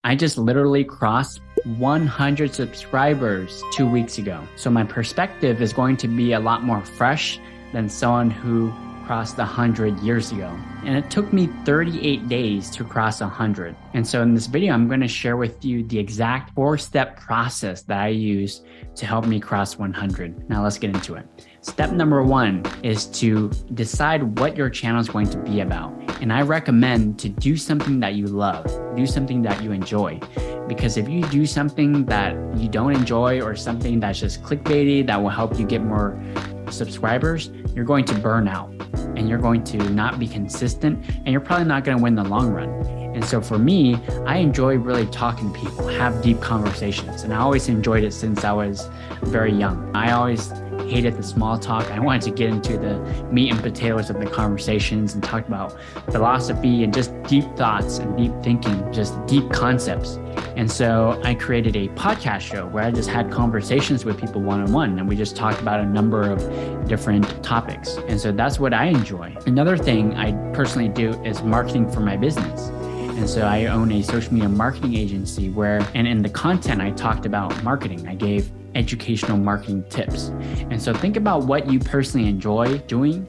I just literally crossed 100 subscribers 2 weeks ago. So my perspective is going to be a lot more fresh than someone who crossed 100 years ago. And it took me 38 days to cross 100. And so in this video, I'm going to share with you the exact 4-step process that I use to help me cross 100. Now let's get into it. Step number 1 is to decide what your channel is going to be about. And I recommend to do something that you love, do something that you enjoy. Because if you do something that you don't enjoy or something that's just clickbaity that will help you get more subscribers, you're going to burn out and you're going to not be consistent and you're probably not going to win the long run. And so for me, I enjoy really talking to people, have deep conversations. And I always enjoyed it since I was very young. I always hated the small talk. I wanted to get into the meat and potatoes of the conversations and talk about philosophy and just deep thoughts and deep thinking, just deep concepts. And so I created a podcast show where I just had conversations with people one-on-one, and we just talked about a number of different topics. And so that's what I enjoy. Another thing I personally do is marketing for my business. And so I own a social media marketing agency and in the content I talked about marketing, I gave educational marketing tips. And so think about what you personally enjoy doing,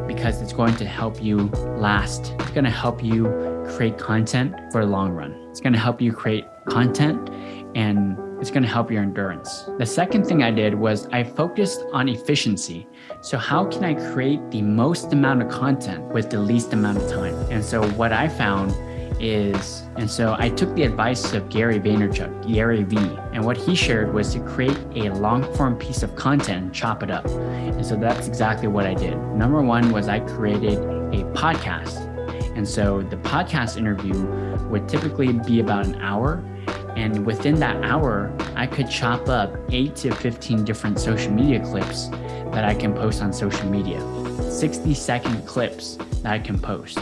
because it's going to help you last. It's going to help you create content for the long run. It's going to help you create content and it's going to help your endurance. The second thing I did was I focused on efficiency. So how can I create the most amount of content with the least amount of time? And so what I found so I took the advice of Gary Vaynerchuk, Gary V, and what he shared was to create a long form piece of content and chop it up. And so that's exactly what I did. Number 1 was I created a podcast. And so the podcast interview would typically be about an hour. And within that hour, I could chop up 8 to 15 different social media clips that I can post on social media, 60-second clips that I can post.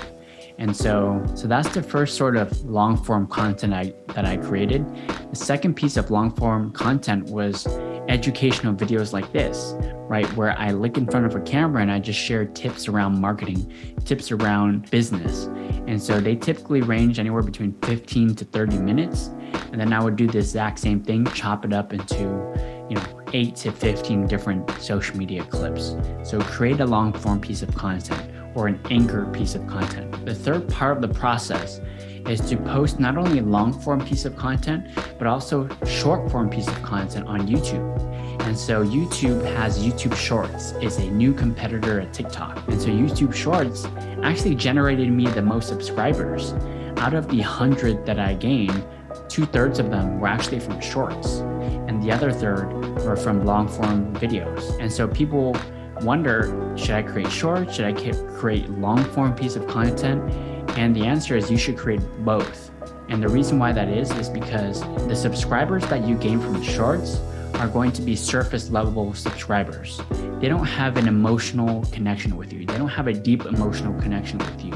And so that's the first sort of long form content that I created. The second piece of long form content was educational videos like this, right? Where I look in front of a camera and I just share tips around marketing, tips around business. And so they typically range anywhere between 15 to 30 minutes. And then I would do the exact same thing, chop it up into 8 to 15 different social media clips. So create a long form piece of content or an anchor piece of content. The third part of the process is to post not only a long form piece of content, but also short form piece of content on YouTube. And so YouTube has YouTube Shorts. It's a new competitor at TikTok. And so YouTube Shorts actually generated me the most subscribers. Out of the 100 that I gained, 2/3 of them were actually from Shorts. And the other third were from long form videos. And so people wonder, should I create short? Should I create long form piece of content? And the answer is you should create both. And the reason why that is because the subscribers that you gain from shorts are going to be surface level subscribers. They don't have an emotional connection with you. They don't have a deep emotional connection with you,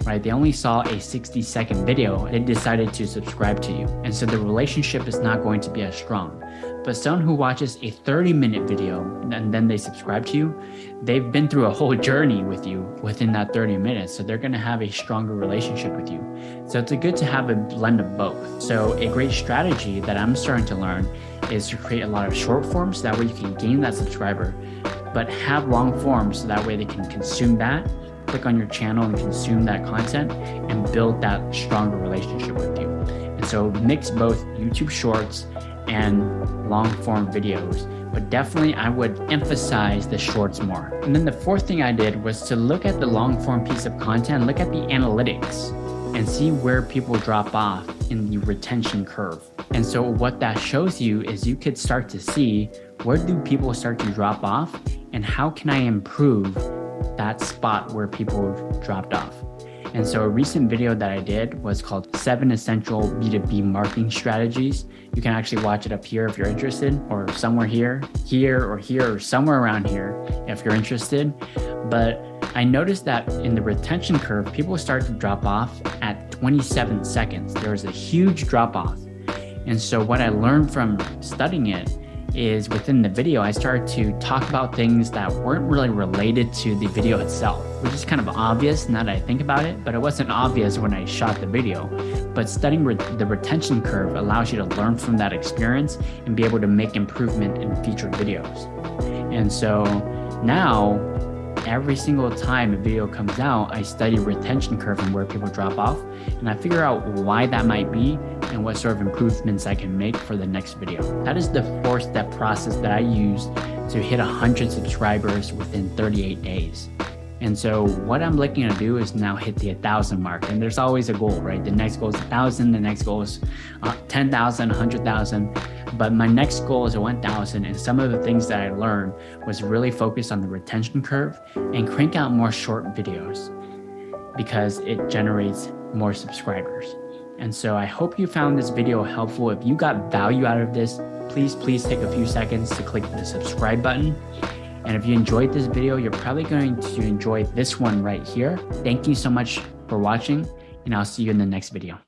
right? They only saw a 60-second video. They decided to subscribe to you. And so the relationship is not going to be as strong. But someone who watches a 30-minute video and then they subscribe to you, they've been through a whole journey with you within that 30 minutes. So they're going to have a stronger relationship with you. So it's good to have a blend of both. So a great strategy that I'm starting to learn is to create a lot of short forms. That way you can gain that subscriber, but have long forms so that way they can consume that, click on your channel and consume that content and build that stronger relationship with you. And so mix both YouTube Shorts and long form videos, but definitely I would emphasize the shorts more. And then the fourth thing I did was to look at the long form piece of content, look at the analytics and see where people drop off in the retention curve. And so what that shows you is you could start to see where do people start to drop off and how can I improve that spot where people dropped off. And so a recent video that I did was called 7 Essential B2B Marketing Strategies. You can actually watch it up here if you're interested, or somewhere here, or somewhere around here if you're interested. But I noticed that in the retention curve, people start to drop off at 27 seconds. There was a huge drop off. And so what I learned from studying it is within the video, I started to talk about things that weren't really related to the video itself, which is kind of obvious now that I think about it, but it wasn't obvious when I shot the video. But studying the retention curve allows you to learn from that experience and be able to make improvement in future videos. And so now, every single time a video comes out, I study retention curve and where people drop off, and I figure out why that might be and what sort of improvements I can make for the next video. That is the 4-step process that I use to hit 100 subscribers within 38 days. And so what I'm looking to do is now hit the 1,000 mark. And there's always a goal, right? The next goal is 1,000, the next goal is 10,000, 100,000. But my next goal is 1,000. And some of the things that I learned was really focus on the retention curve and crank out more short videos because it generates more subscribers. And so I hope you found this video helpful. If you got value out of this, please take a few seconds to click the subscribe button. And if you enjoyed this video, you're probably going to enjoy this one right here. Thank you so much for watching, and I'll see you in the next video.